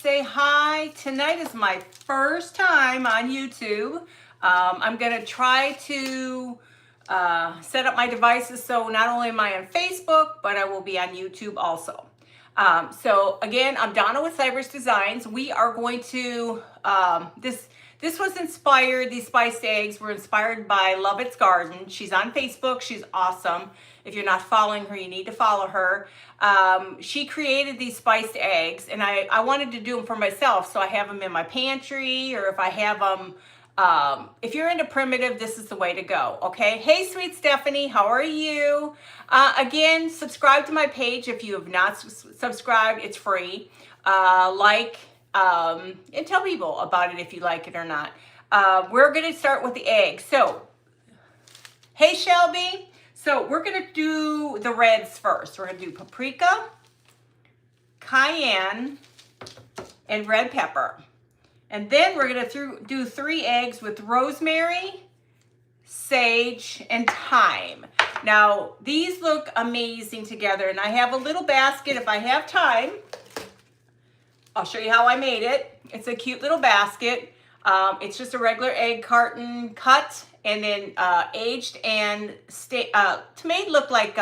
Say hi. Tonight is my first time on YouTube. I'm going to try to set up my devices so not only am I on Facebook, but I will be on YouTube also. So again, I'm Donna with Cypress Designs. We are going to, this was inspired, these spiced eggs were inspired by Luvvitz Garden. She's on Facebook. She's awesome. If you're not following her, you need to follow her. She created these spiced eggs, and I wanted to do them for myself, so I have them in my pantry, or if I have them, if you're into primitive, this is the way to go, okay? Hey, sweet Stephanie, how are you? Again, subscribe to my page if you have not subscribed. It's free. And tell people about it if you like it or not. We're going to start with the eggs. So, hey, Shelby. So we're going to do the reds first. We're going to do paprika, cayenne, and red pepper. And then we're going to do 3 eggs with rosemary, sage, and thyme. Now, these look amazing together. And I have a little basket. If I have time, I'll show you how I made it. It's a cute little basket. It's just a regular egg carton cut and then aged and to me look like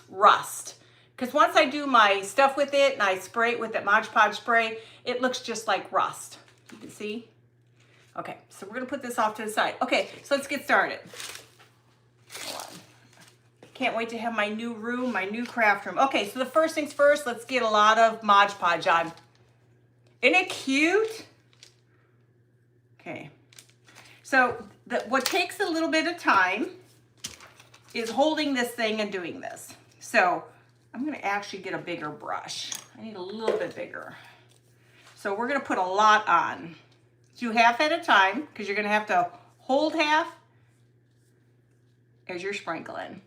rust. Because once I do my stuff with it and I spray it with that Mod Podge spray, it looks just like rust. You can see? Okay, so we're going to put this off to the side. Okay, so let's get started. Hold on. Can't wait to have my new room, my new craft room. Okay, so the first things first, let's get a lot of Mod Podge on. Isn't it cute? Okay, so what takes a little bit of time is holding this thing and doing this. So I'm going to actually get a bigger brush. I need a little bit bigger. So we're going to put a lot on. Do half at a time because you're going to have to hold half as you're sprinkling.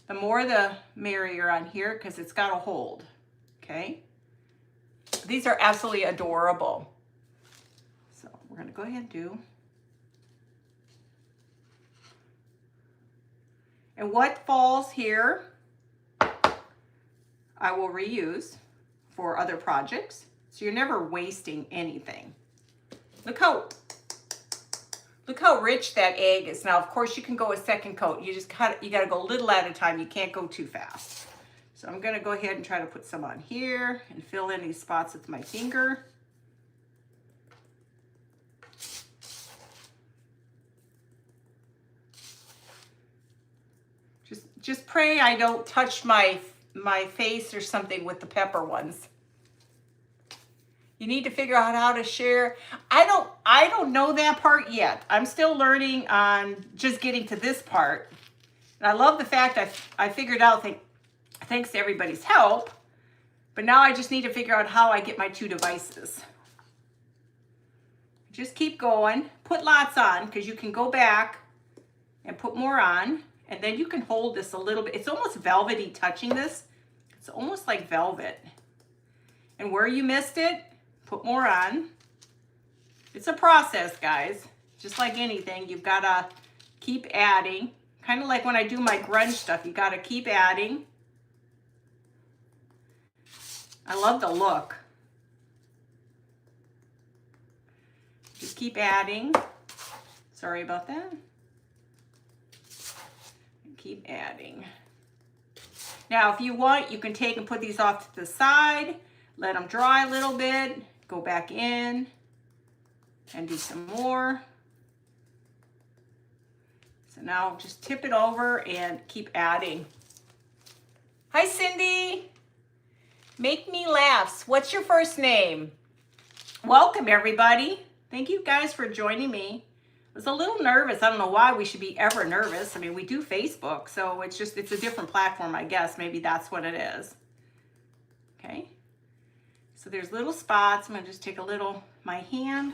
The more the merrier on here because it's got to hold. Okay. These are absolutely adorable. So we're going to go ahead and do. And what falls here, I will reuse for other projects. So you're never wasting anything. Look how rich that egg is. Now, of course, you can go a second coat. You got to go a little at a time. You can't go too fast. So I'm going to go ahead and try to put some on here and fill in these spots with my finger. Just pray I don't touch my face or something with the pepper ones. You need to figure out how to share. I don't know that part yet. I'm still learning on just getting to this part. And I love the fact I figured out thanks to everybody's help. But now I just need to figure out how I get my 2 devices. Just keep going. Put lots on because you can go back and put more on. And then you can hold this a little bit. It's almost velvety touching this. It's almost like velvet. And where you missed it, put more on. It's a process, guys. Just like anything, you've got to keep adding. Kind of like when I do my grunge stuff, you got to keep adding. I love the look. Just keep adding. Sorry about that. Keep adding. Now, if you want, you can take and put these off to the side, let them dry a little bit, go back in and do some more. So now just tip it over and keep adding. Hi, Cindy. Make me laughs. What's your first name? Welcome, everybody. Thank you guys for joining me. I was a little nervous. I don't know why we should be ever nervous. I mean, we do Facebook, so it's a different platform, I guess. Maybe that's what it is. Okay. So there's little spots. I'm going to just take my hand.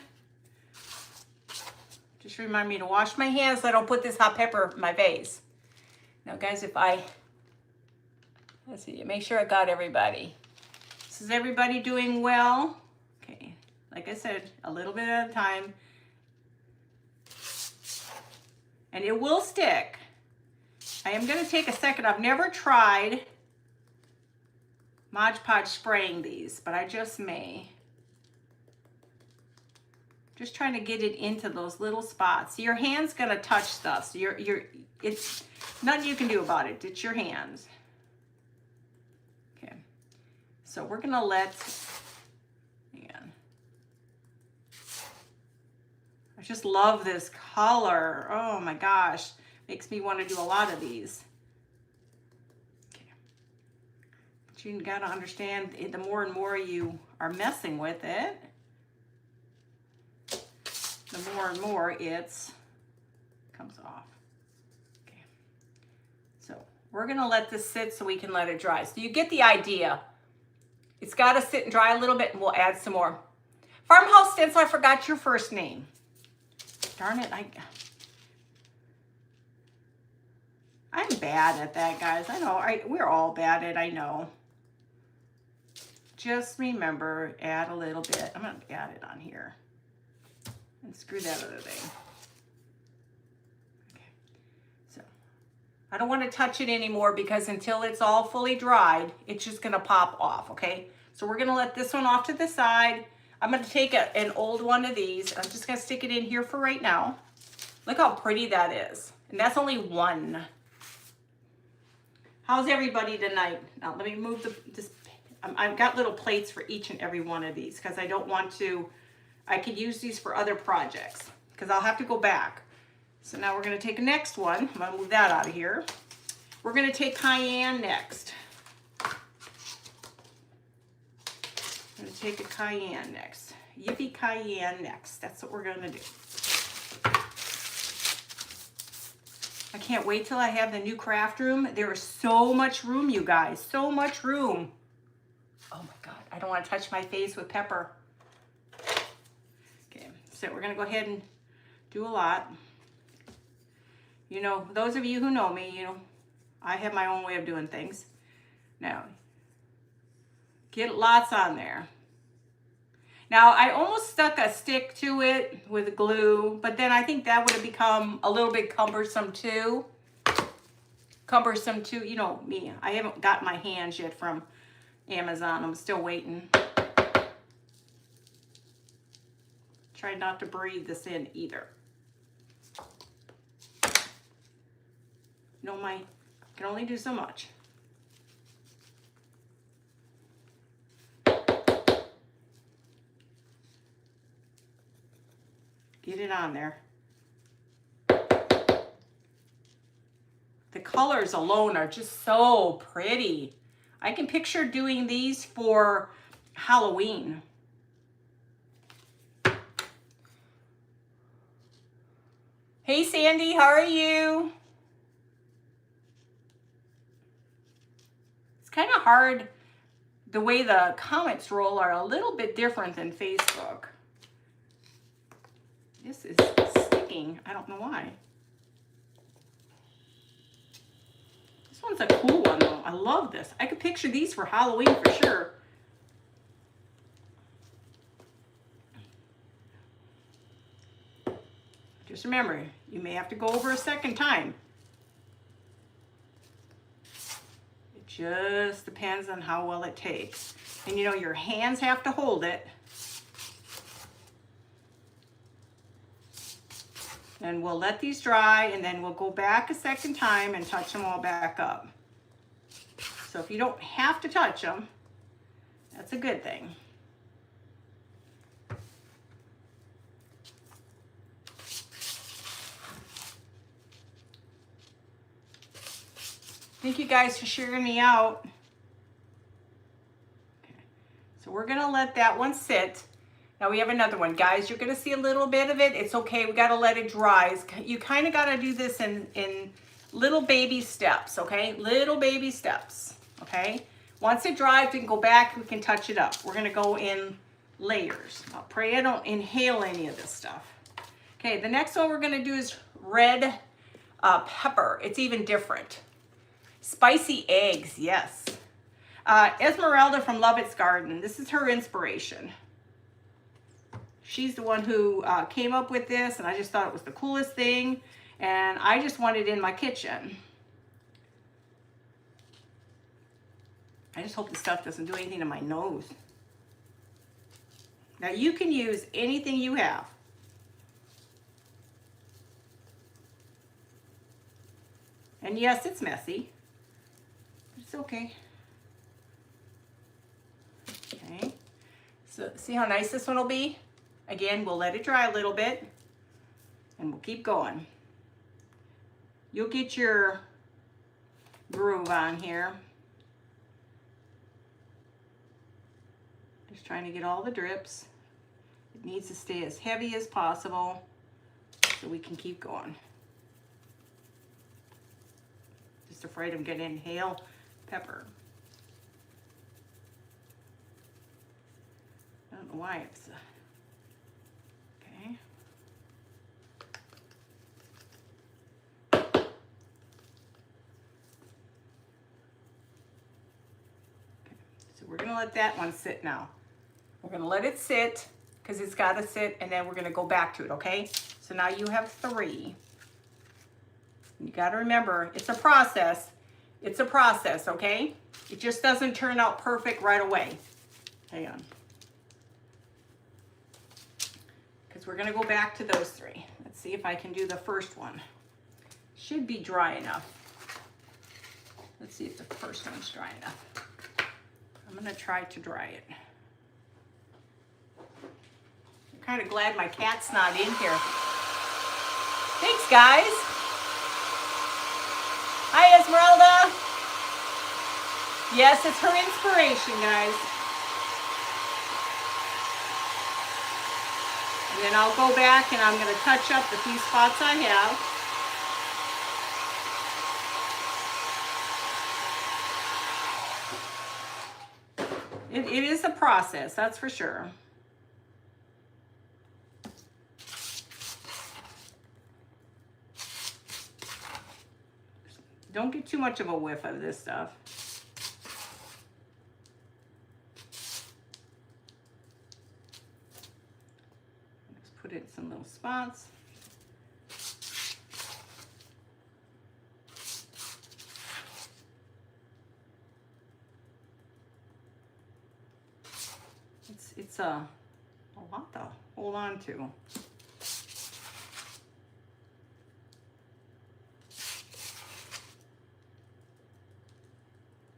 Just remind me to wash my hands so I don't put this hot pepper in my vase. Now, guys, let's see, make sure I got everybody. Is everybody doing well? Okay. Like I said, a little bit at a time. And it will stick. I am going to take a second. I've never tried Mod Podge spraying these, but I just may. Just trying to get it into those little spots. Your hand's gonna touch stuff. So it's nothing you can do about it. It's your hands. Okay. So we're gonna let, again. I just love this color. Oh my gosh. Makes me want to do a lot of these. Okay. But you gotta understand, the more and more you are messing with it, the more and more it comes off. Okay. So we're gonna let this sit so we can let it dry. So you get the idea. It's gotta sit and dry a little bit and we'll add some more. Farmhouse Stencil, I forgot your first name. Darn it, I'm bad at that, guys. I know, we're all bad at it, I know. Just remember, add a little bit. I'm gonna add it on here. And screw that other thing. Okay, so I don't want to touch it anymore because until it's all fully dried, it's just gonna pop off, okay? So we're gonna let this one off to the side. I'm gonna take an old one of these. I'm just gonna stick it in here for right now. Look how pretty that is. And that's only one. How's everybody tonight? Now let me move this. I've got little plates for each and every one of these because I don't want to, I could use these for other projects because I'll have to go back. So now we're gonna take the next one. I'm gonna move that out of here. We're gonna take cayenne next. I'm gonna take a cayenne next. Yippee cayenne next. That's what we're gonna do. I can't wait till I have the new craft room. There is so much room, you guys, so much room. Oh my God, I don't want to touch my face with pepper. Okay, so we're gonna go ahead and do a lot. You know, those of you who know me, you know, I have my own way of doing things. Now, get lots on there. Now, I almost stuck a stick to it with glue, but then I think that would have become a little bit cumbersome too. You know me, I haven't got my hands yet from Amazon. I'm still waiting. Try not to breathe this in either. You know, I can only do so much. Get it on there. The colors alone are just so pretty. I can picture doing these for Halloween. Hey Sandy, how are you? It's kind of hard. The way the comments roll are a little bit different than Facebook. This is sticking. I don't know why. This one's a cool one though. I love this. I could picture these for Halloween for sure. Just remember, you may have to go over a second time. It just depends on how well it takes. And you know, your hands have to hold it. And we'll let these dry and then we'll go back a second time and touch them all back up. So if you don't have to touch them, that's a good thing. Thank you guys for sharing me out. Okay. So we're gonna let that one sit. Now we have another one. Guys, you're gonna see a little bit of it. It's okay, we gotta let it dry. You kind of gotta do this in little baby steps, okay? Little baby steps, okay? Once it dries, we can go back, we can touch it up. We're gonna go in layers. I'll pray I don't inhale any of this stuff. Okay, the next one we're gonna do is red pepper. It's even different. Spicy eggs, yes. Esmeralda from Luvvitz Garden. This is her inspiration. She's the one who came up with this, and I just thought it was the coolest thing, and I just want it in my kitchen. I just hope the stuff doesn't do anything to my nose. Now you can use anything you have. And yes, it's messy. It's okay. Okay. So see how nice this one will be? Again, we'll let it dry a little bit and we'll keep going. You'll get your groove on here. Just trying to get all the drips. It needs to stay as heavy as possible so we can keep going. Just afraid I'm going to inhale pepper. I don't know why it's okay. So we're going to let that one sit now. We're going to let it sit because it's got to sit, and then we're going to go back to it, okay? So now you have 3. You got to remember, it's a process. It's a process, okay? It just doesn't turn out perfect right away. Hang on. Because we're going to go back to those 3. Let's see if I can do the first one. Should be dry enough. Let's see if the first one's dry enough. I'm going to try to dry it. I'm kind of glad my cat's not in here. Thanks, guys. Hi, Esmeralda. Yes, it's her inspiration, guys. And then I'll go back and I'm going to touch up the few spots I have. It is a process, that's for sure. Don't get too much of a whiff of this stuff. Just put it in some little spots. It's a lot to hold on to.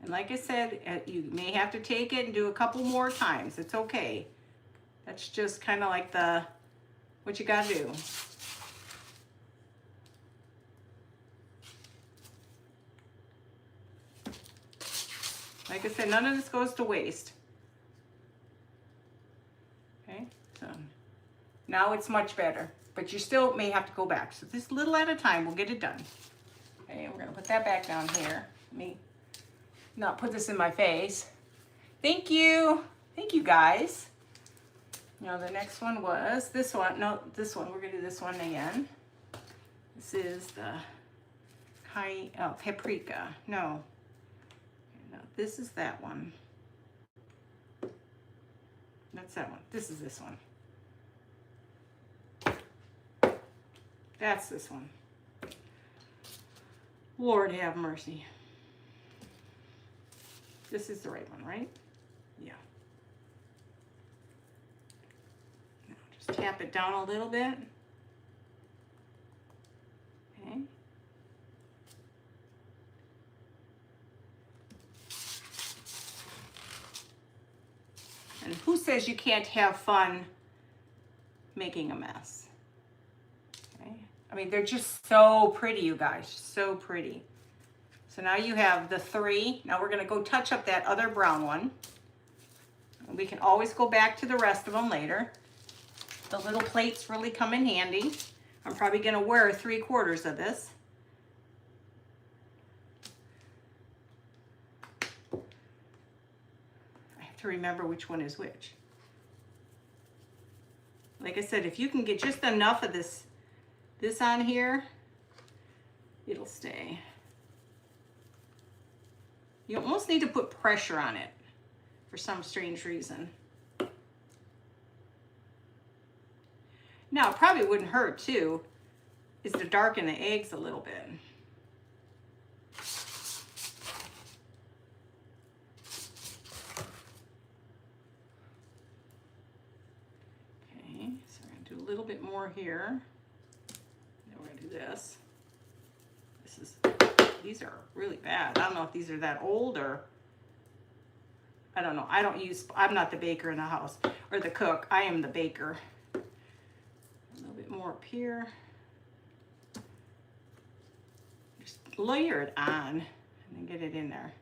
And like I said, you may have to take it and do a couple more times. It's okay. That's just kind of like what you got to do. Like I said, none of this goes to waste. Okay, so now it's much better, but you still may have to go back. So just little at a time, we'll get it done. Okay, we're gonna put that back down here. Let me not put this in my face. Thank you guys. Now the next one was this one. No, this one. We're gonna do this one again. This is the paprika. No, this is that one. That's that one. This is this one. That's this one. Lord have mercy. This is the right one, right? Yeah. Now just tap it down a little bit. Okay. And who says you can't have fun making a mess? Okay. I mean, they're just so pretty, you guys, so pretty. So now you have the 3. Now we're gonna go touch up that other brown one. And we can always go back to the rest of them later. The little plates really come in handy. I'm probably gonna wear 3/4 of this. To remember which one is which. Like I said, if you can get just enough of this on here, it'll stay. You almost need to put pressure on it for some strange reason. Now, it probably wouldn't hurt too, is to darken the eggs a little bit. A little bit more here. Then we're gonna do this. This is these are really bad. I don't know if these are that old or, I don't know. I'm not the baker in the house, or the cook. I am the baker. A little bit more up here. Just layer it on and then get it in there.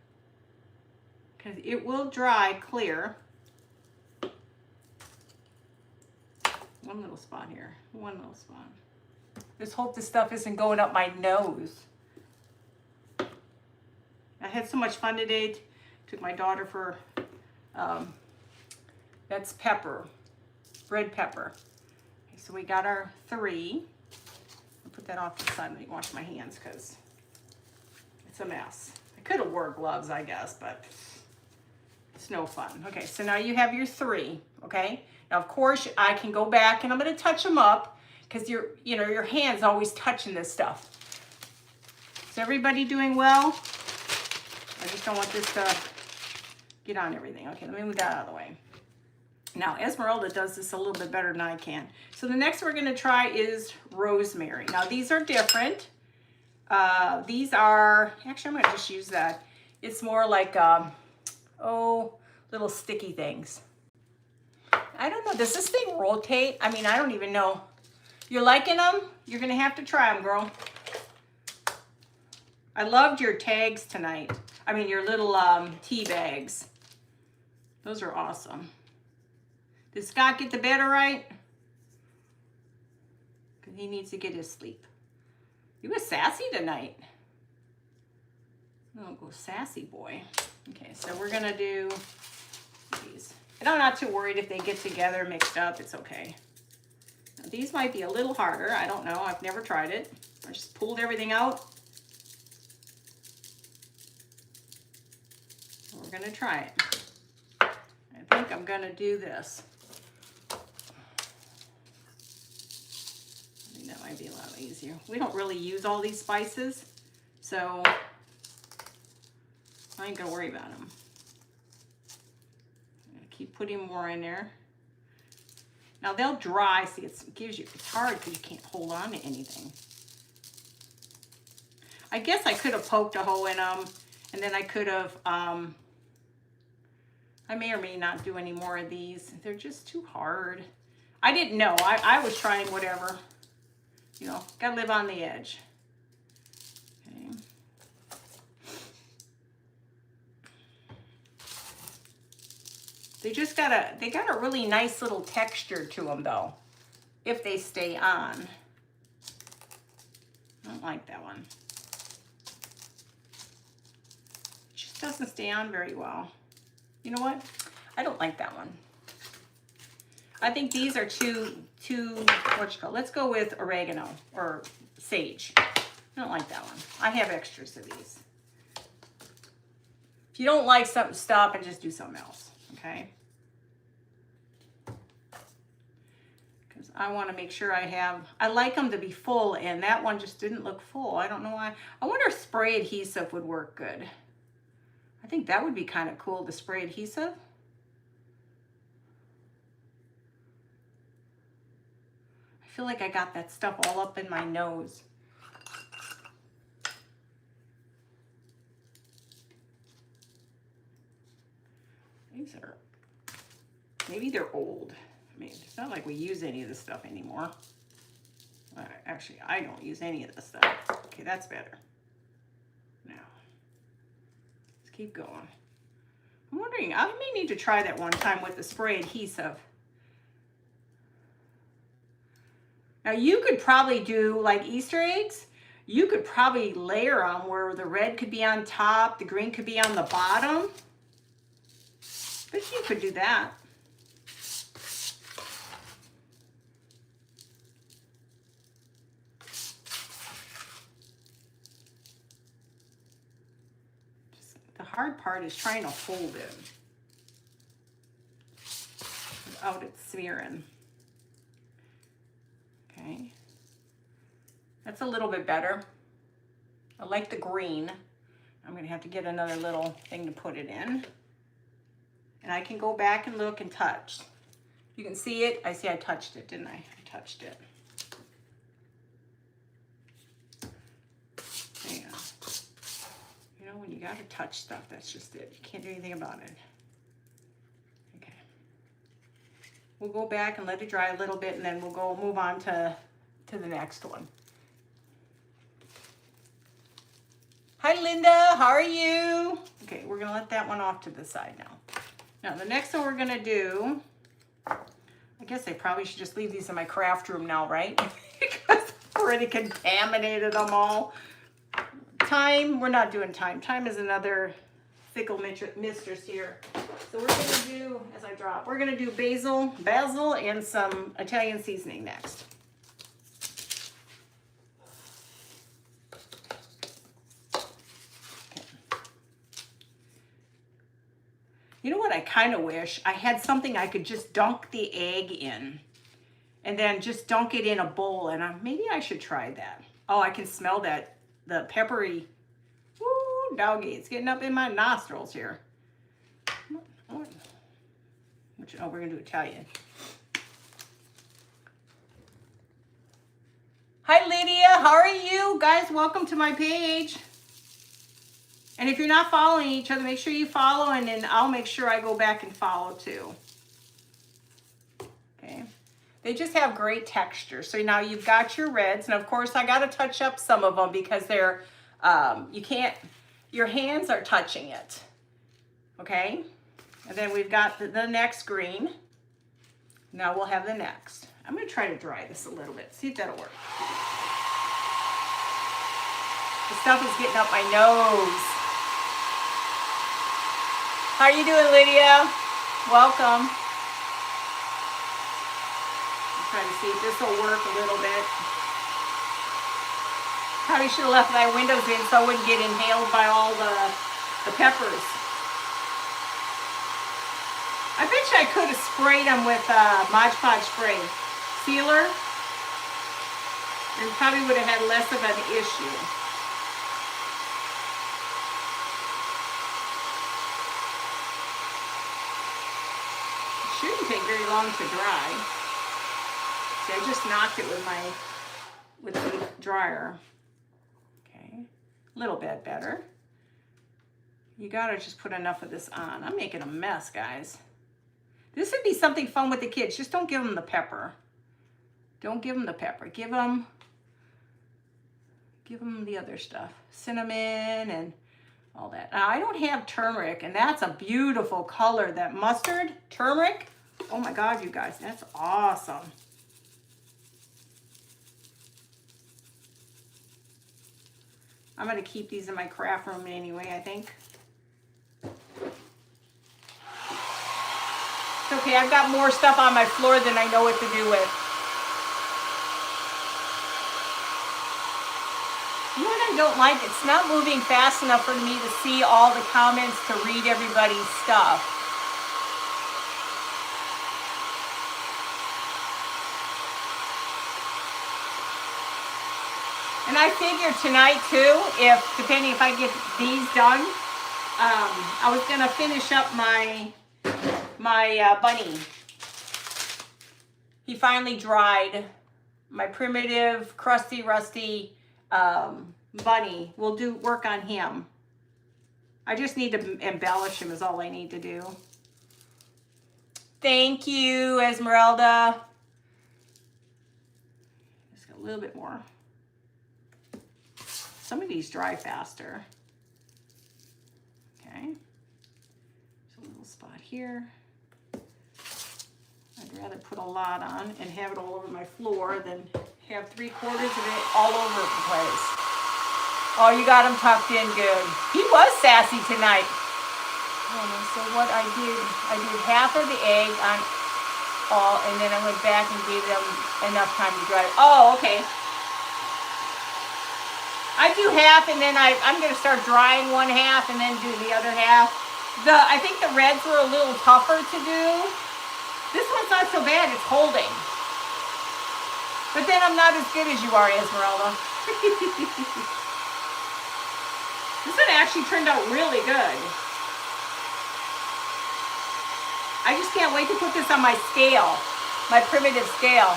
Because it will dry clear. One little spot here, one little spot. Just hope this stuff isn't going up my nose. I had so much fun today. Took my daughter for, that's pepper, red pepper. Okay, so we got our 3. I'll put that off to the side. Let me wash my hands because it's a mess. I could have wore gloves, I guess, but it's no fun. Okay, so now you have your 3, okay? Now, of course, I can go back and I'm going to touch them up because your hand's always touching this stuff. Is everybody doing well? I just don't want this to get on everything. Okay, let me move that out of the way. Now, Esmeralda does this a little bit better than I can. So the next we're going to try is rosemary. Now, these are different. These are, actually, I'm going to just use that. It's more like, little sticky things. I don't know. Does this thing rotate? I mean, I don't even know. You're liking them? You're going to have to try them, girl. I loved your tags tonight. I mean, your little tea bags. Those are awesome. Did Scott get the bed all right? Because he needs to get his sleep. You were sassy tonight. Oh, go sassy boy. Okay, so we're going to do these. And I'm not too worried if they get together mixed up. It's okay. Now, these might be a little harder. I don't know. I've never tried it. I just pulled everything out. We're going to try it. I think I'm going to do this. I think that might be a lot easier. We don't really use all these spices, so I ain't going to worry about them. Keep putting more in there. Now they'll dry. See, it's hard because you can't hold on to anything. I guess I could have poked a hole in them, and then I could have, I may or may not do any more of these. They're just too hard. I didn't know. I was trying whatever. You know, gotta live on the edge. Okay. They got a really nice little texture to them though, if they stay on. I don't like that one. It just doesn't stay on very well. You know what? I don't like that one. I think these are too, what you call, let's go with oregano or sage. I don't like that one. I have extras of these. If you don't like something, stop and just do something else, okay? Because I want to make sure I like them to be full, and that one just didn't look full. I don't know why. I wonder if spray adhesive would work good. I think that would be kind of cool, the spray adhesive. I feel like I got that stuff all up in my nose. These are, maybe they're old. I mean, it's not like we use any of this stuff anymore. Actually, I don't use any of this stuff. Okay, that's better. Now, let's keep going. I'm wondering, I may need to try that one time with the spray adhesive. Now, you could probably do like Easter eggs. You could probably layer them where the red could be on top, the green could be on the bottom. But you could do that. The hard part is trying to hold it without it smearing. Okay. That's a little bit better. I like the green. I'm going to have to get another little thing to put it in. And I can go back and look and touch. You can see it. I see I touched it, didn't I? I touched it. There you go. you got to touch stuff. That's just it. You can't do anything about it. Okay. We'll go back and let it dry a little bit, and then we'll move on to the next one. Hi, Linda. How are you? Okay, we're going to let that one off to the side now. Now, the next one we're going to do, I guess I probably should just leave these in my craft room now, right? Because I've already contaminated them all. Thyme, we're not doing thyme. Thyme is another fickle mistress here. So we're going to do, as I drop, we're going to do basil and some Italian seasoning next. You know what I kind of wish? I had something I could just dunk the egg in and then just dunk it in a bowl, and maybe I should try that. Oh, I can smell that, the peppery. Woo, doggy, it's getting up in my nostrils here. Oh, we're going to do Italian. Hi, Lydia. How are you? Guys, welcome to my page. And if you're not following each other, make sure you follow, and then I'll make sure I go back and follow too. Okay. They just have great texture. So now you've got your reds, and of course I got to touch up some of them because they're, you can't, your hands are touching it. Okay. And then we've got the next green. Now we'll have the next. I'm going to try to dry this a little bit. See if that'll work. The stuff is getting up my nose. How are you doing, Lydia? Welcome. I'm trying to see if this will work a little bit. Probably should have left my windows in so I wouldn't get inhaled by all the peppers. I bet you I could have sprayed them with Mod Podge spray sealer, and probably would have had less of an issue. Shouldn't take very long to dry. See, I just knocked it with the dryer. Okay, a little bit better. You gotta just put enough of this on. I'm making a mess, guys. This would be something fun with the kids. Just don't give them the pepper. Don't give them the pepper. Give them the other stuff. Cinnamon and all that. Now, I don't have turmeric, and that's a beautiful color. That mustard, turmeric. Oh my God, you guys, that's awesome. I'm going to keep these in my craft room anyway, I think. It's okay, I've got more stuff on my floor than I know what to do with. You know what I don't like? It's not moving fast enough for me to see all the comments, to read everybody's stuff. And I figured tonight too, depending if I get these done, I was gonna finish up my bunny. He finally dried. My primitive, crusty, rusty bunny. We'll do work on him. I just need to embellish him is all I need to do. Thank you, Esmeralda. Just got a little bit more. Some of these dry faster. Okay. There's a little spot here. I'd rather put a lot on and have it all over my floor than have 3/4 of it all over the place. Oh, you got him tucked in good. He was sassy tonight. So what I did half of the egg on all, and then I went back and gave them enough time to dry. Oh, okay. I do half, and then I'm going to start drying one half and then do the other half. I think the reds were a little tougher to do. This one's not so bad. It's holding. But then I'm not as good as you are, Esmeralda. This one actually turned out really good. I just can't wait to put this on my scale, my primitive scale.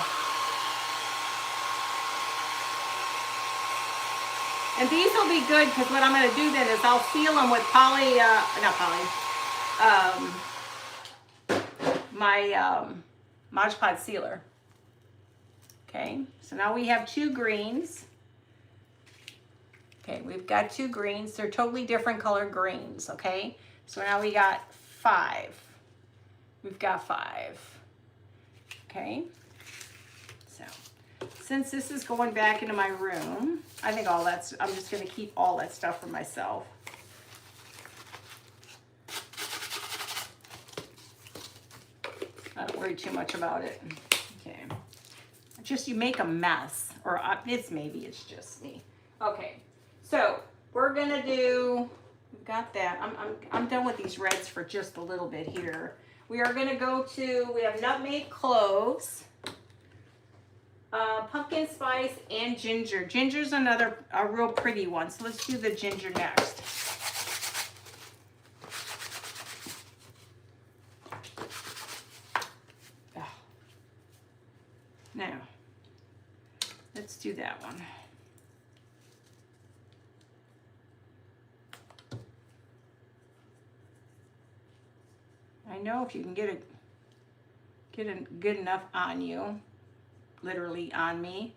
And these will be good because what I'm going to do then is I'll seal them with my Mod Podge sealer. Okay, so now we have 2 greens. Okay, we've got 2 greens. They're totally different color greens, okay? So now we got 5. We've got 5. Okay, so since this is going back into my room, I think I'm just gonna keep all that stuff for myself. I don't worry too much about it. Okay, just you make a mess, or it's just me. Okay, so we're gonna do. We've got that. I'm done with these reds for just a little bit here. We are gonna go to. We have nutmeg, cloves, pumpkin spice, and ginger. Ginger's a real pretty one. So let's do the ginger next. Now, let's do that one. I know if you can get it good enough on you, literally on me.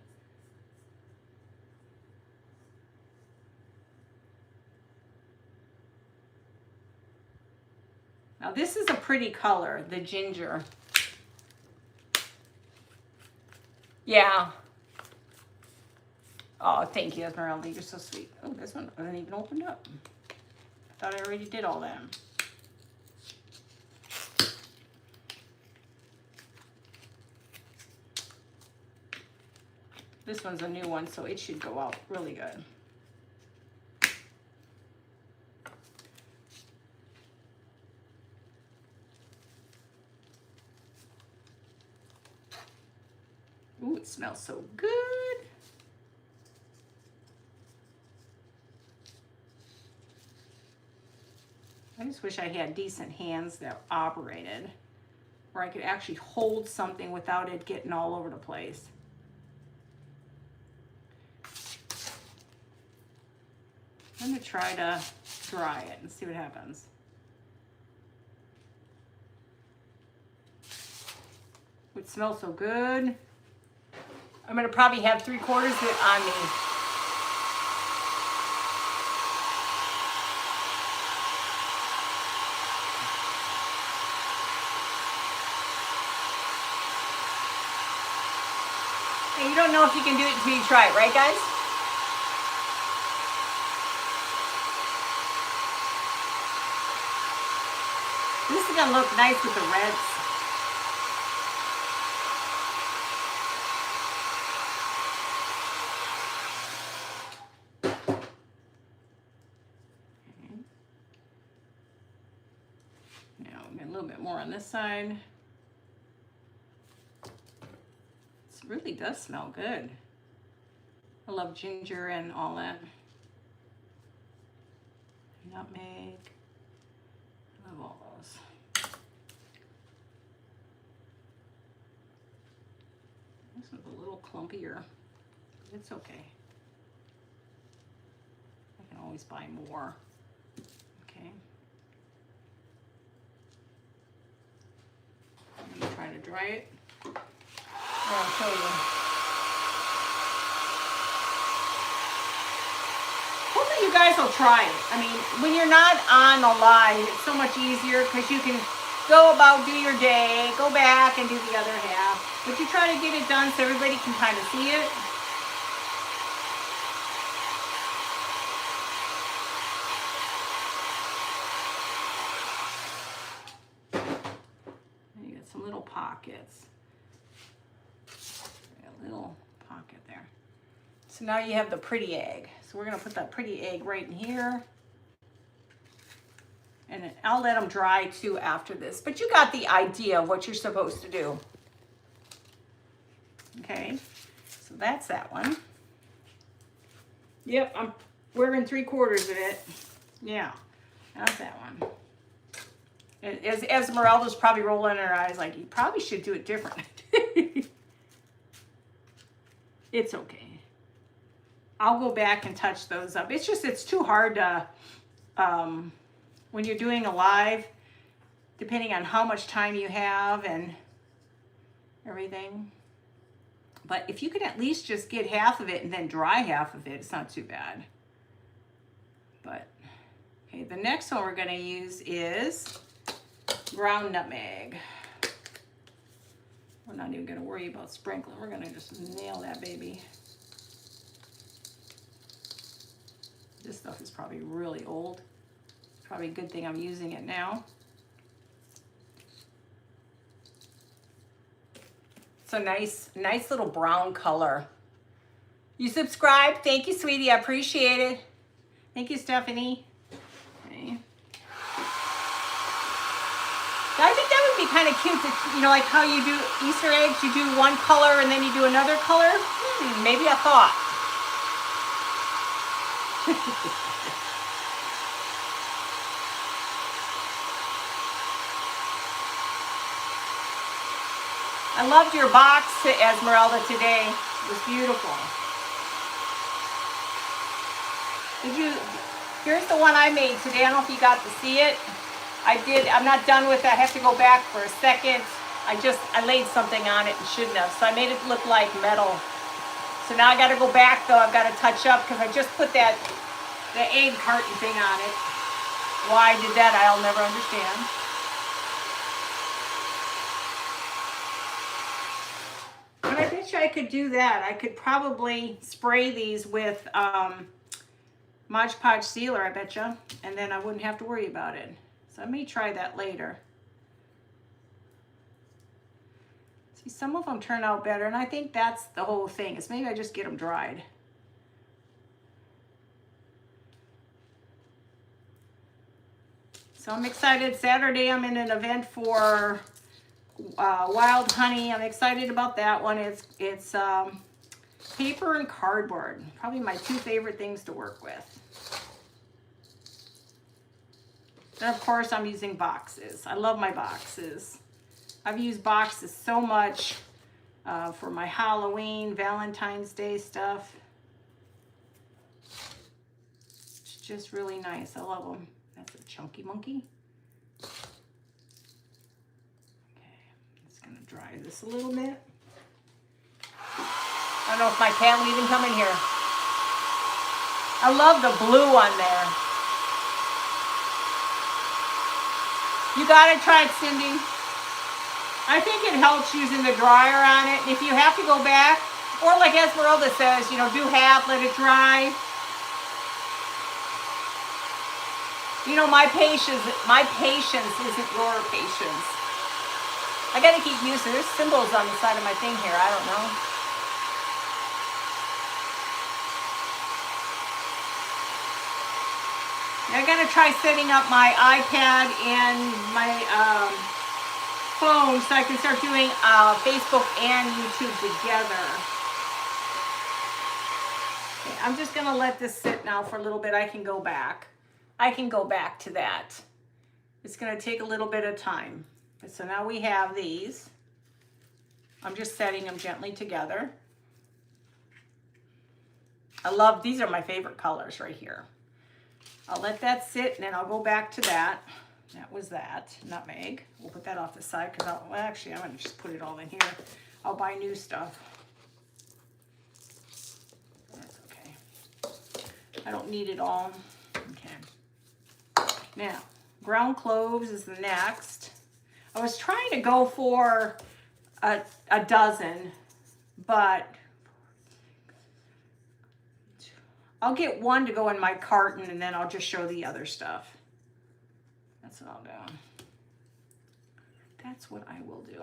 Now this is a pretty color, the ginger. Yeah. Oh, thank you, Esmeralda. You're so sweet. Oh, this one hasn't even opened up. I thought I already did all that. This one's a new one, so it should go out really good. Ooh, it smells so good. I just wish I had decent hands that operated, where I could actually hold something without it getting all over the place. I'm gonna try to dry it and see what happens. It smells so good. I'm gonna probably have 3/4 of it on me. And you don't know if you can do it until you try it, right guys? This is gonna look nice with the reds. Okay. Now I'm getting a little bit more on this side. This really does smell good. I love ginger and all that. Nutmeg. I love all those. This one's a little clumpier. It's okay. I can always buy more. Okay. I'm gonna try to dry it. I'll show you. Hopefully you guys will try it. I mean, when you're not on the line, it's so much easier because you can go about, do your day, go back and do the other half. But you try to get it done so everybody can kind of see it. And you got some little pockets. A little pocket there. So now you have the pretty egg. So we're gonna put that pretty egg right in here. And I'll let them dry too after this. But you got the idea of what you're supposed to do. Okay, so that's that one. Yep, I'm wearing 3/4 of it. Yeah, that's that one. And Esmeralda's probably rolling her eyes like, you probably should do it different. It's okay. I'll go back and touch those up. It's just, it's too hard to, when you're doing a live, depending on how much time you have and everything. But if you could at least just get half of it and then dry half of it, it's not too bad. But, okay, the next one we're gonna use is ground nutmeg. We're not even gonna worry about sprinkling. We're gonna just nail that baby. This stuff is probably really old. Probably a good thing I'm using it now. It's a nice little brown color. You subscribed? Thank you, sweetie. I appreciate it. Thank you, Stephanie. Okay. I think that would be kind of cute. You know, like how you do Easter eggs, you do one color and then you do another color. Maybe a thought. I loved your box, Esmeralda, today. It was beautiful. Here's the one I made today. I don't know if you got to see it. I'm not done with it. I have to go back for a second. I laid something on it and shouldn't have. So I made it look like metal. So now I got to go back though. I've got to touch up because I just put the egg carton thing on it. Why I did that, I'll never understand. But I bet you I could do that. I could probably spray these with Mod Podge sealer, I bet you. And then I wouldn't have to worry about it. So I may try that later. See, some of them turn out better, and I think that's the whole thing, is maybe I just get them dried. So I'm excited. Saturday I'm in an event for wild honey. I'm excited about that one. It's paper and cardboard. Probably my two favorite things to work with. And of course I'm using boxes. I love my boxes. I've used boxes so much for my Halloween, Valentine's Day stuff. It's just really nice. I love them. That's a chunky monkey. Okay, I'm just gonna dry this a little bit. I don't know if my cat will even come in here. I love the blue on there. You gotta try it, Cindy. I think it helps using the dryer on it. If you have to go back, or like Esmeralda says, you know, do half, let it dry. You know, my patience isn't your patience. I gotta keep using. There's symbols on the side of my thing here. I don't know. I gotta try setting up my iPad and my phone so I can start doing Facebook and YouTube together. Okay, I'm just gonna let this sit now for a little bit. I can go back. I can go back to that. It's gonna take a little bit of time. So now we have these. I'm just setting them gently together. I love, these are my favorite colors right here. I'll let that sit and then I'll go back to that. That was that, nutmeg. We'll put that off the side because well, actually I'm gonna just put it all in here. I'll buy new stuff. That's okay. I don't need it all. Okay. Now, ground cloves is the next. I was trying to go for a dozen, but I'll get one to go in my carton and then I'll just show the other stuff. That's what I'll do. That's what I will do.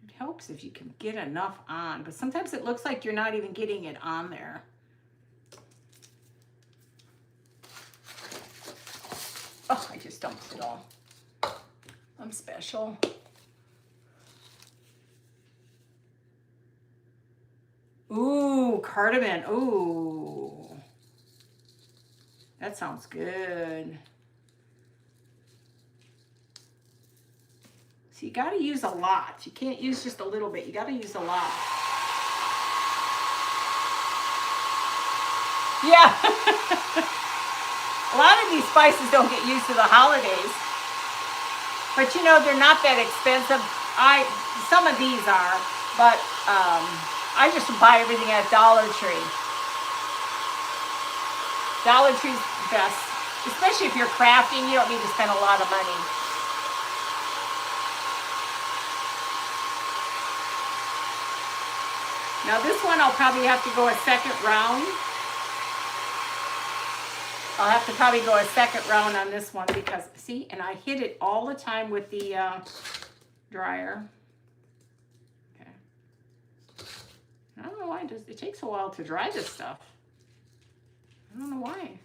It helps if you can get enough on, but sometimes it looks like you're not even getting it on there. Oh, I just dumped it all. I'm special. Ooh, cardamom. Ooh. That sounds good. So you got to use a lot. You can't use just a little bit. You got to use a lot. Yeah. A lot of these spices don't get used to the holidays. But you know, they're not that expensive. Some of these are, but I just buy everything at Dollar Tree. Dollar Tree's best, especially if you're crafting. You don't need to spend a lot of money. Now this one I'll probably have to go a second round. I'll have to probably go a second round on this one because, see, and I hit it all the time with the dryer. Okay. I don't know why it takes a while to dry this stuff. I don't know why.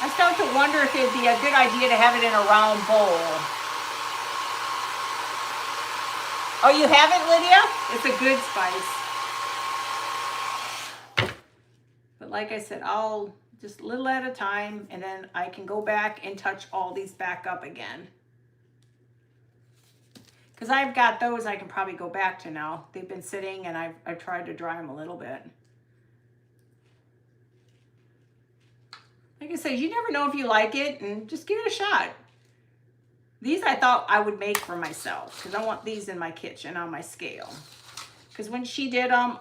I start to wonder if it'd be a good idea to have it in a round bowl. Oh, you have it, Lydia? It's a good spice. But like I said, I'll just a little at a time, and then I can go back and touch all these back up again. Because I've got those I can probably go back to now. They've been sitting, and I've tried to dry them a little bit. Like I said, you never know if you like it, and just give it a shot. These I thought I would make for myself because I want these in my kitchen on my scale. Because when she did them,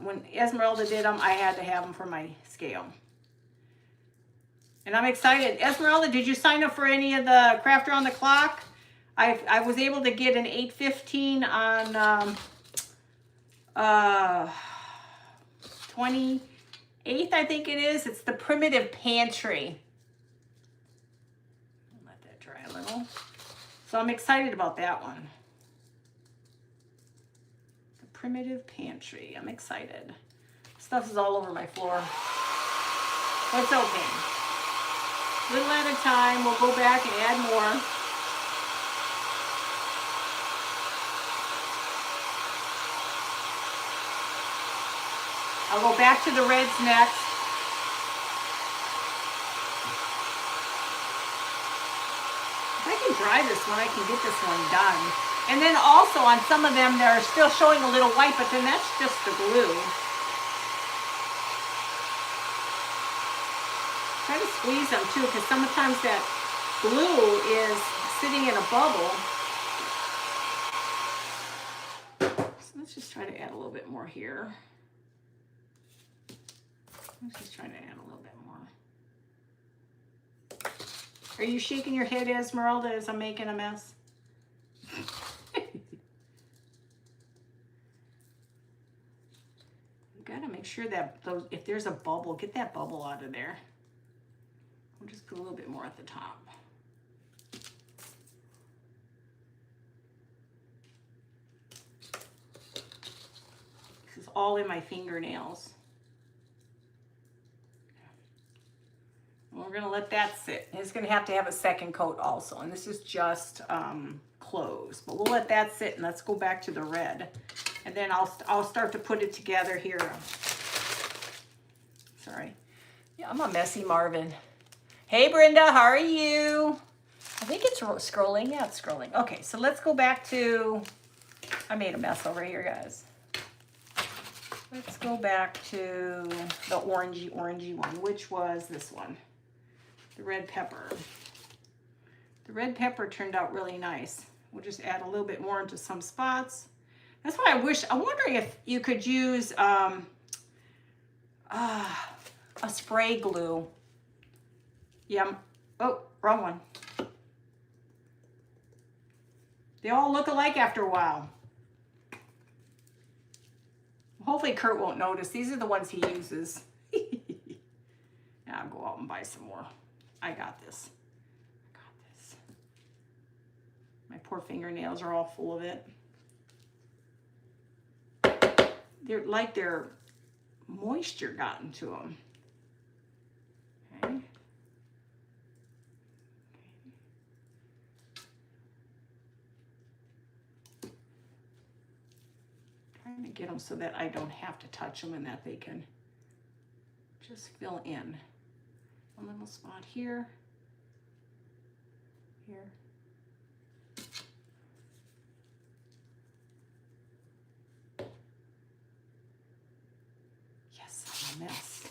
when Esmeralda did them, I had to have them for my scale. And I'm excited. Esmeralda, did you sign up for any of the Craft Around the Clock? I was able to get an 8:15 on 28th, I think it is. It's the Primitive Pantry. Let that dry a little. So I'm excited about that one. The Primitive Pantry. I'm excited. Stuff is all over my floor. But it's okay. Little at a time. We'll go back and add more. I'll go back to the reds next. If I can dry this one, I can get this one done. And then also on some of them, they're still showing a little white, but then that's just the glue. Try to squeeze them too, because sometimes that glue is sitting in a bubble. So let's just try to add a little bit more here. I'm just trying to add a little bit more. Are you shaking your head, Esmeralda, as I'm making a mess? You gotta make sure that if there's a bubble, get that bubble out of there. We'll just put a little bit more at the top. This is all in my fingernails. We're gonna let that sit. It's gonna have to have a second coat also, and this is just clothes. But we'll let that sit, and let's go back to the red, and then I'll start to put it together here. Sorry, yeah, I'm a messy Marvin. Hey Brenda, how are you? I think it's scrolling. Yeah, it's scrolling. Okay, so let's go back to. I made a mess over here, guys. Let's go back to the orangey one, which was this one. The red pepper. The red pepper turned out really nice. We'll just add a little bit more into some spots. That's why I'm wondering if you could use a spray glue. Yeah, oh, wrong one. They all look alike after a while. Hopefully Kurt won't notice. These are the ones he uses. Now I'll go out and buy some more. I got this. I got this. My poor fingernails are all full of it. They're like their moisture got into them. Okay. Trying to get them so that I don't have to touch them and that they can just fill in. a little spot here, here. Yes, I'm a mess.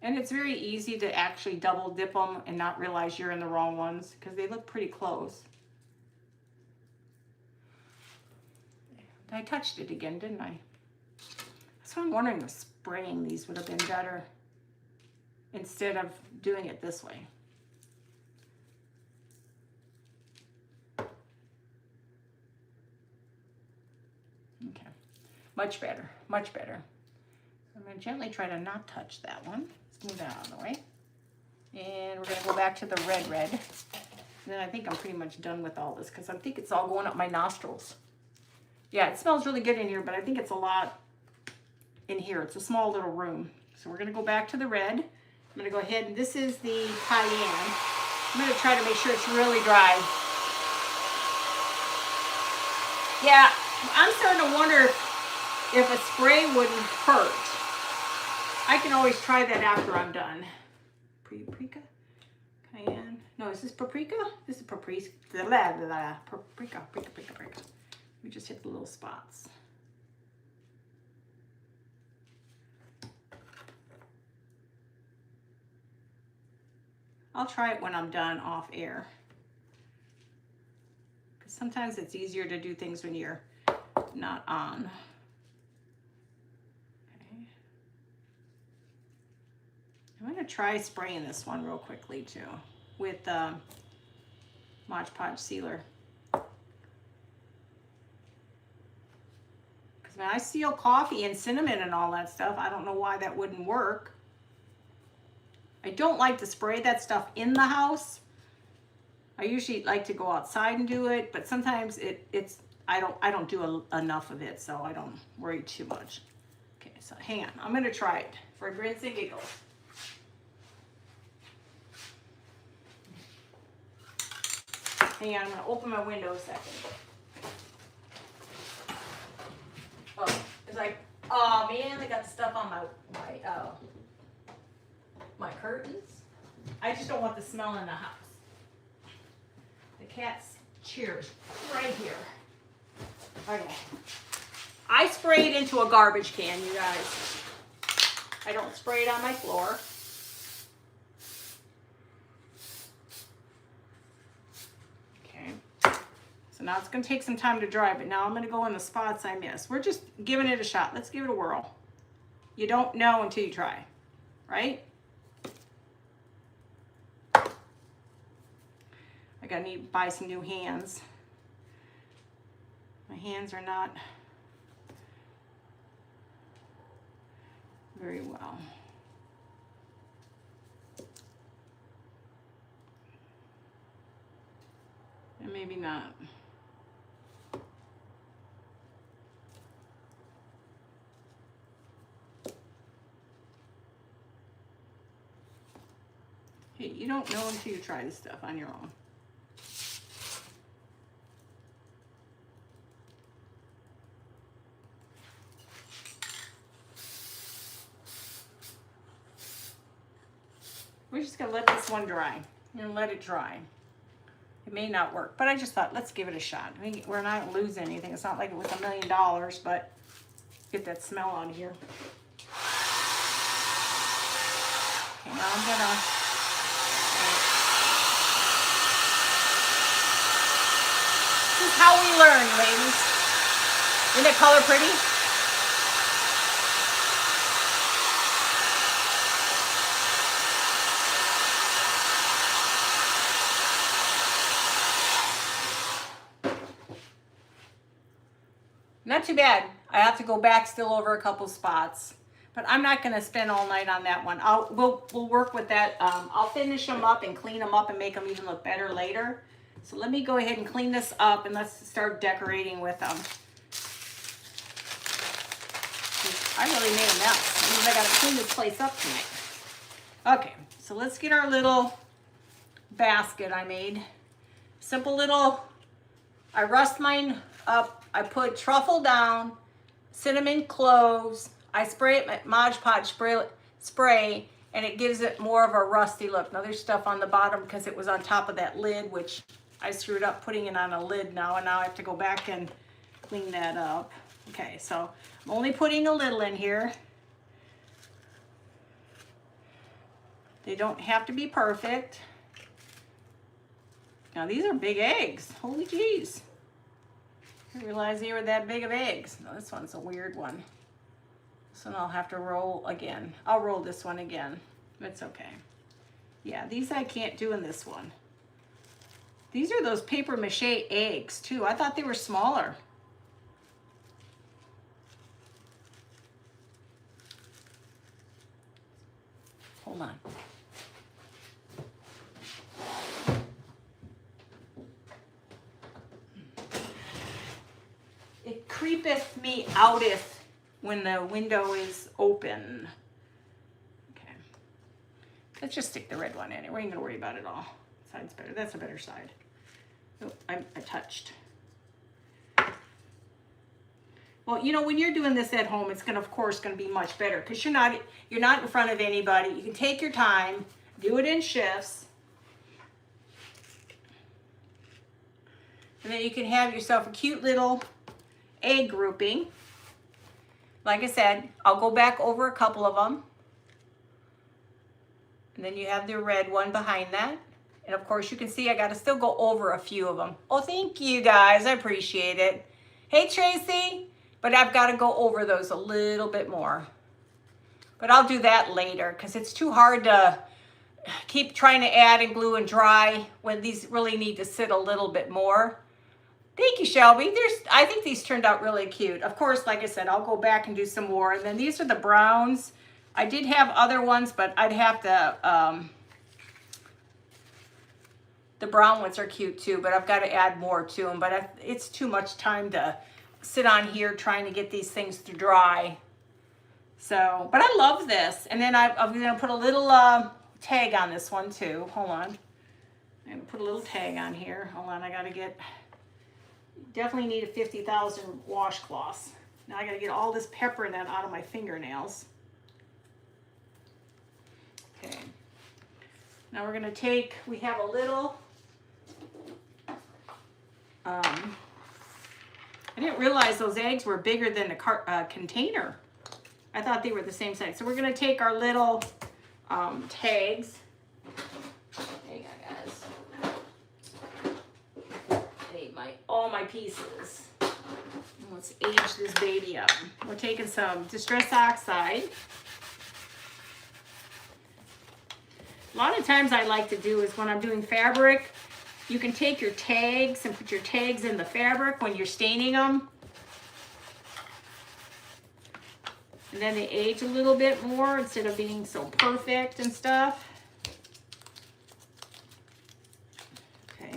And it's very easy to actually double dip them and not realize you're in the wrong ones because they look pretty close. I touched it again, didn't I? So I'm wondering if spraying these would have been better instead of doing it this way. Okay, much better, much better. I'm going to gently try to not touch that one. Let's move that out of the way. And we're going to go back to the red. And then I think I'm pretty much done with all this because I think it's all going up my nostrils. Yeah, it smells really good in here, but I think it's a lot in here. It's a small little room. So we're going to go back to the red. I'm going to go ahead, and this is the cayenne. I'm going to try to make sure it's really dry. Yeah, I'm starting to wonder if a spray wouldn't hurt. I can always try that after I'm done. Paprika? Cayenne? No, is this paprika? This is paprika. Paprika. We just hit the little spots. I'll try it when I'm done off air. Because sometimes it's easier to do things when you're not on. Okay. I'm going to try spraying this one real quickly too with Mod Podge sealer. When I seal coffee and cinnamon and all that stuff, I don't know why that wouldn't work. I don't like to spray that stuff in the house. I usually like to go outside and do it, but sometimes I don't do enough of it, so I don't worry too much. Okay, so hang on. I'm going to try it for grins and giggles. Hang on, I'm going to open my window a second. Oh, it's like, oh man, they got the stuff on my curtains. I just don't want the smell in the house. The cat's cheers right here. Okay. I spray it into a garbage can, you guys. I don't spray it on my floor. So now it's going to take some time to dry, but now I'm going to go in the spots I missed. We're just giving it a shot. Let's give it a whirl. You don't know until you try, right? I gotta need to buy some new hands. My hands are not very well. And maybe not. Hey, you don't know until you try this stuff on your own. We're just gonna let this one dry and let it dry. It may not work, but I just thought, let's give it a shot. I mean, we're not losing anything. It's not like it was $1 million, but get that smell out of here. Okay, now I'm gonna this is how we learn, ladies. Isn't the color pretty? Not too bad. I have to go back still over a couple spots, but I'm not going to spend all night on that one. We'll work with that. I'll finish them up and clean them up and make them even look better later. So let me go ahead and clean this up and let's start decorating with them. I really made a mess. That means I got to clean this place up tonight. Okay, so let's get our little basket I made. Simple little, I rust mine up. I put truffle down, cinnamon, cloves. I spray it with Mod Podge spray, and it gives it more of a rusty look. Now there's stuff on the bottom because it was on top of that lid, which I screwed up putting it on a lid now, and now I have to go back and clean that up. Okay, so I'm only putting a little in here. They don't have to be perfect. Now these are big eggs. Holy jeez. I didn't realize they were that big of eggs. No, this one's a weird one. This one I'll have to roll again. I'll roll this one again. It's okay. Yeah, these I can't do in this one. These are those paper mache eggs too. I thought they were smaller. Hold on. It creepeth me outeth when the window is open. Okay. Let's just stick the red one in it. We ain't gonna worry about it all. Side's better. That's a better side. Oh, I touched. Well, you know, when you're doing this at home, it's gonna, of course, gonna be much better because you're not in front of anybody. You can take your time, do it in shifts. And then you can have yourself a cute little egg grouping. Like I said, I'll go back over a couple of them. And then you have the red one behind that. And of course you can see I got to still go over a few of them. Oh, thank you guys. I appreciate it. Hey, Tracy. But I've got to go over those a little bit more. But I'll do that later because it's too hard to keep trying to add and glue and dry when these really need to sit a little bit more. Thank you, Shelby. I think these turned out really cute. Of course, like I said, I'll go back and do some more. And then these are the browns. I did have other ones, but I'd have to, the brown ones are cute too, but I've got to add more to them. But it's too much time to sit on here trying to get these things to dry. So, but I love this. And then I'm going to put a little tag on this one too. Hold on. I'm going to put a little tag on here. Hold on, I got to get... Definitely need a 50,000 washcloths. Now I gotta get all this pepper net out of my fingernails. Okay. Now we're gonna take, we have a little, I didn't realize those eggs were bigger than a container. I thought they were the same size. So we're gonna take our little tags. Hang on, guys. All my pieces. Let's age this baby up. We're taking some Distress Oxide. A lot of times I like to do is when I'm doing fabric, you can take your tags and put your tags in the fabric when you're staining them. And then they age a little bit more instead of being so perfect and stuff.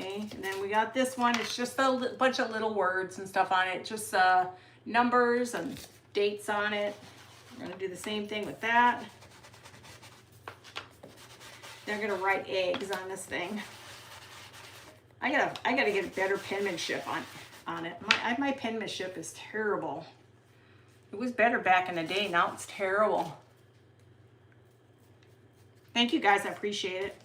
And then we got this one. It's just a bunch of little words and stuff on it. Just numbers and dates on it. We're going to do the same thing with that. They're going to write eggs on this thing. I gotta get better penmanship on it. My penmanship is terrible. It was better back in the day. Now it's terrible. Thank you guys. I appreciate it.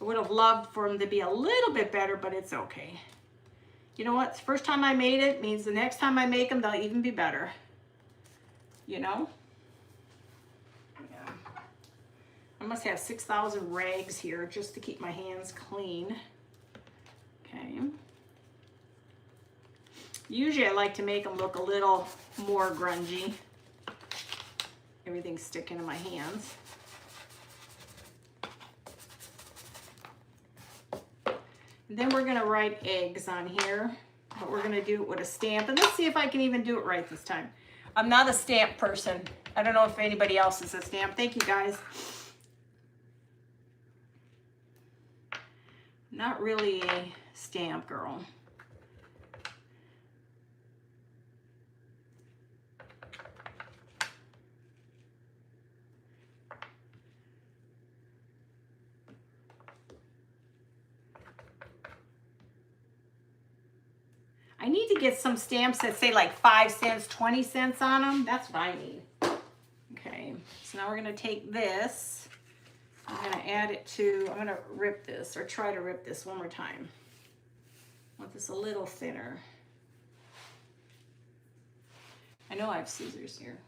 I would have loved for them to be a little bit better, but it's okay. You know what? It's the first time I made it means the next time I make them, they'll even be better. You know? Yeah. I must have 6,000 rags here just to keep my hands clean. Okay. Usually I like to make them look a little more grungy. Everything's sticking to my hands. And then we're going to write eggs on here, but we're going to do it with a stamp. And let's see if I can even do it right this time. I'm not a stamp person. I don't know if anybody else is a stamp. Thank you, guys. Not really a stamp girl. I need to get some stamps that say like 5 cents, 20 cents on them. That's what I need. So now we're gonna take this, I'm gonna add it to, I'm gonna rip this, or try to rip this one more time. I want this a little thinner. I know I have scissors here.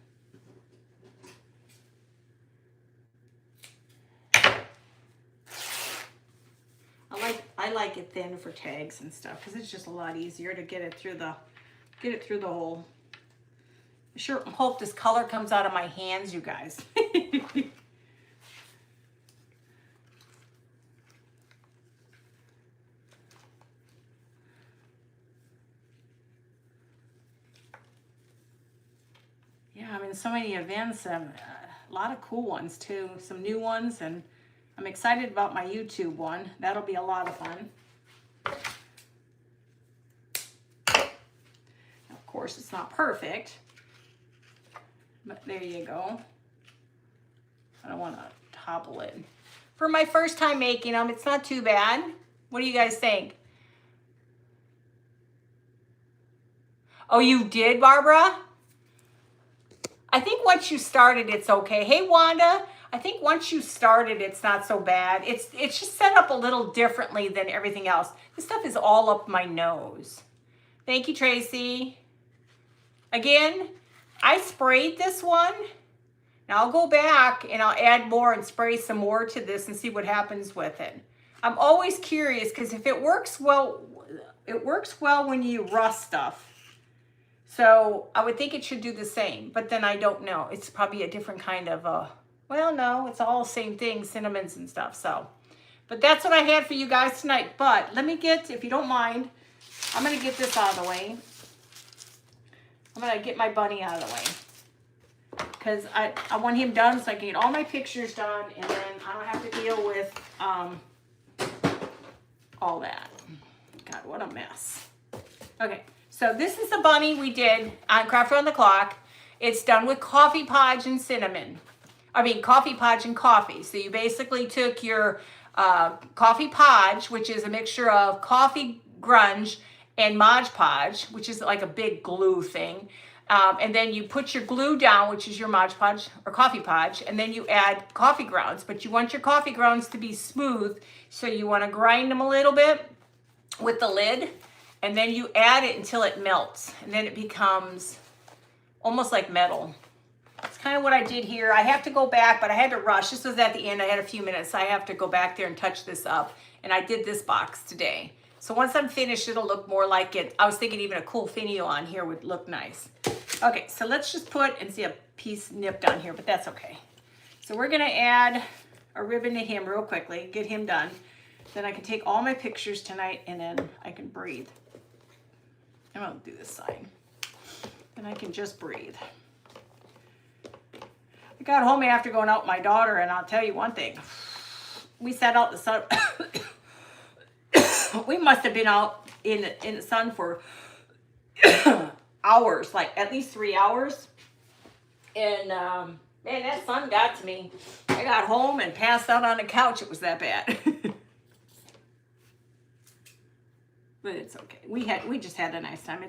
I like it thin for tags and stuff because it's just a lot easier to get it through the hole. I sure hope this color comes out of my hands, you guys. Yeah, I'm in so many events, a lot of cool ones too, some new ones, and I'm excited about my YouTube one. That'll be a lot of fun. Of course, it's not perfect, but there you go. I don't want to topple it. For my first time making them, it's not too bad. What do you guys think? Oh, you did, Barbara? I think once you started, it's okay. Hey, Wanda, I think once you started, it's not so bad. It's just set up a little differently than everything else. This stuff is all up my nose. Thank you, Tracy. Again, I sprayed this one. Now I'll go back and I'll add more and spray some more to this and see what happens with it. I'm always curious because if it works well when you rust stuff. So I would think it should do the same, but then I don't know. It's probably a different kind of, well, no, it's all the same thing, cinnamons and stuff. So, but that's what I had for you guys tonight. But let me get, if you don't mind, I'm going to get this out of the way. I'm going to get my bunny out of the way because I want him done so I can get all my pictures done and then I don't have to deal with all that. God, what a mess. Okay. So this is the bunny we did on Craft Around the Clock. It's done with coffee podge and cinnamon. I mean, coffee podge and coffee. So you basically took your coffee podge, which is a mixture of coffee grunge and Mod Podge, which is like a big glue thing. And then you put your glue down, which is your Mod Podge or coffee podge, and then you add coffee grounds. But you want your coffee grounds to be smooth, so you want to grind them a little bit with the lid. And then you add it until it melts. And then it becomes almost like metal. That's kind of what I did here. I have to go back, but I had to rush. This was at the end. I had a few minutes. So I have to go back there and touch this up. And I did this box today. So once I'm finished, it'll look more like it. I was thinking even a cool finio on here would look nice. Okay, so let's just put, and see a piece nipped on here, but that's okay. So we're going to add a ribbon to him real quickly, get him done. Then I can take all my pictures tonight and then I can breathe. I'm going to do this side. And I can just breathe. I got home after going out with my daughter, and I'll tell you one thing. We sat out in the sun. We must have been out in the sun for hours, like at least 3 hours. And man, that sun got to me. I got home and passed out on the couch. It was that bad. But it's okay. We just had a nice time.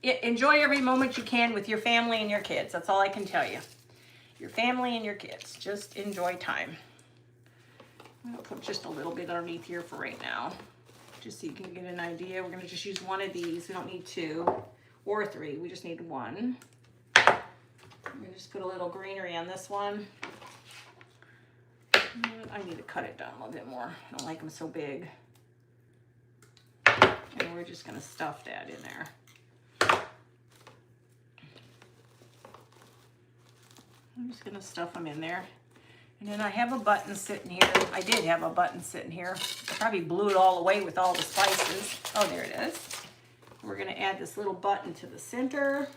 Enjoy every moment you can with your family and your kids. That's all I can tell you. Your family and your kids. Just enjoy time. I'm going to put just a little bit underneath here for right now, just so you can get an idea. We're going to just use one of these. We don't need 2 or 3. We just need 1. I'm going to just put a little greenery on this one. I need to cut it down a little bit more. I don't like them so big. And we're just going to stuff that in there. I'm just going to stuff them in there. And then I have a button sitting here. I did have a button sitting here. I probably blew it all away with all the spices. Oh, there it is. We're going to add this little button to the center.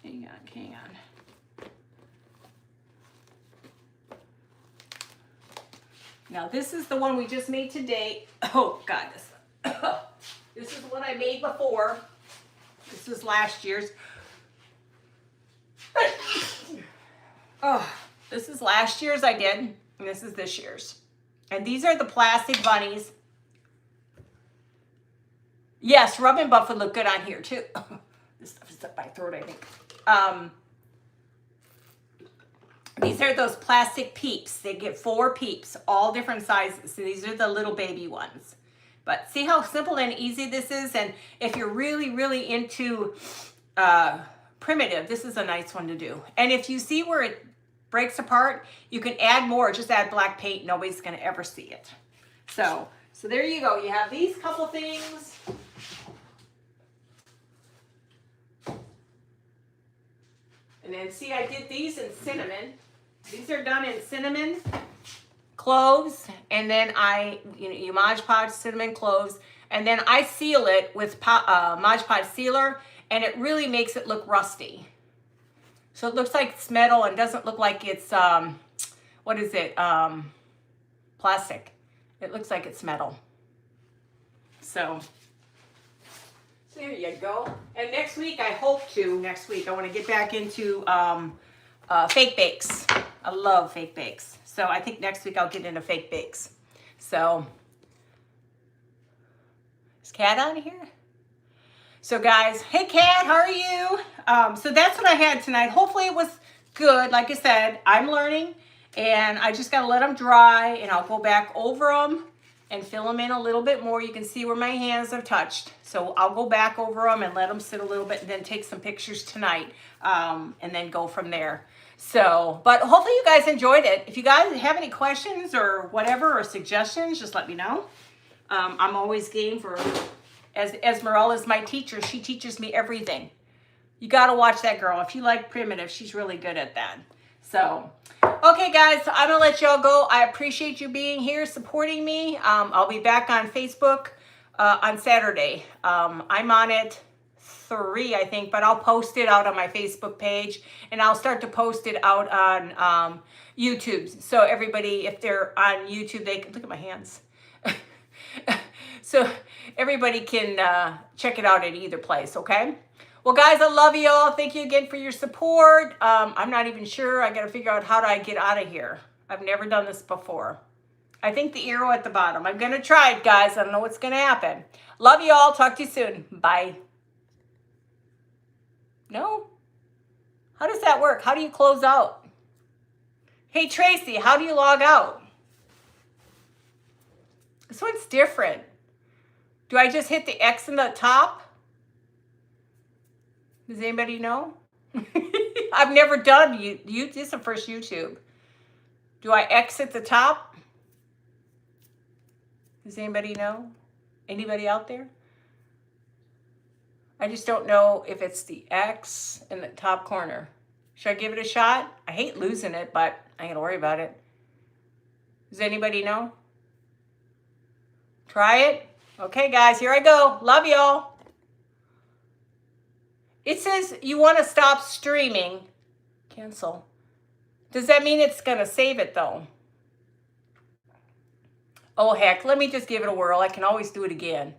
Hang on. Now this is the one we just made today. Oh God, this is what I made before. This was last year's. Oh, this is last year's I did, and this is this year's. And these are the plastic bunnies. Yes, rub and buff would look good on here too. This stuff is up my throat, I think. These are those plastic peeps. They get 4 peeps, all different sizes. So these are the little baby ones. But see how simple and easy this is? And if you're really, really into primitive, this is a nice one to do. And if you see where it breaks apart, you can add more. Just add black paint. Nobody's going to ever see it. So there you go. You have these couple things. And then see, I did these in cinnamon. These are done in cinnamon, cloves, and then you Mod Podge cinnamon cloves, and then I seal it with Mod Podge sealer, and it really makes it look rusty. So it looks like it's metal and doesn't look like it's what is it? Plastic. It looks like it's metal. So there you go. And next week, I want to get back into fake bakes. I love fake bakes. So I think next week I'll get into fake bakes. So, is Kat out of here? So guys, hey Kat, how are you? So that's what I had tonight. Hopefully it was good. Like I said, I'm learning and I just got to let them dry and I'll go back over them and fill them in a little bit more. You can see where my hands have touched. So I'll go back over them and let them sit a little bit and then take some pictures tonight and then go from there. So, but hopefully you guys enjoyed it. If you guys have any questions or whatever or suggestions, just let me know. I'm always game for, as Esmeralda is my teacher, she teaches me everything. You got to watch that girl. If you like primitive, she's really good at that. So, okay guys, so I'm going to let y'all go. I appreciate you being here, supporting me. I'll be back on Facebook on Saturday. I'm on it 3, I think, but I'll post it out on my Facebook page and I'll start to post it out on YouTube. So everybody, if they're on YouTube, they can look at my hands. So everybody can check it out at either place, okay? Well, guys, I love you all. Thank you again for your support. I'm not even sure. I got to figure out how do I get out of here. I've never done this before. I think the arrow at the bottom. I'm going to try it, guys. I don't know what's going to happen. Love you all. Talk to you soon. Bye. No? How does that work? How do you close out? Hey, Tracy, how do you log out? This one's different. Do I just hit the X in the top? Does anybody know? I've never done YouTube. This is the first YouTube. Do I exit the top? Does anybody know? Anybody out there? I just don't know if it's the X in the top corner. Should I give it a shot? I hate losing it, but I ain't gonna worry about it. Does anybody know? Try it? Okay, guys, here I go. Love y'all. It says you want to stop streaming. Cancel. Does that mean it's going to save it, though? Oh, heck. Let me just give it a whirl. I can always do it again.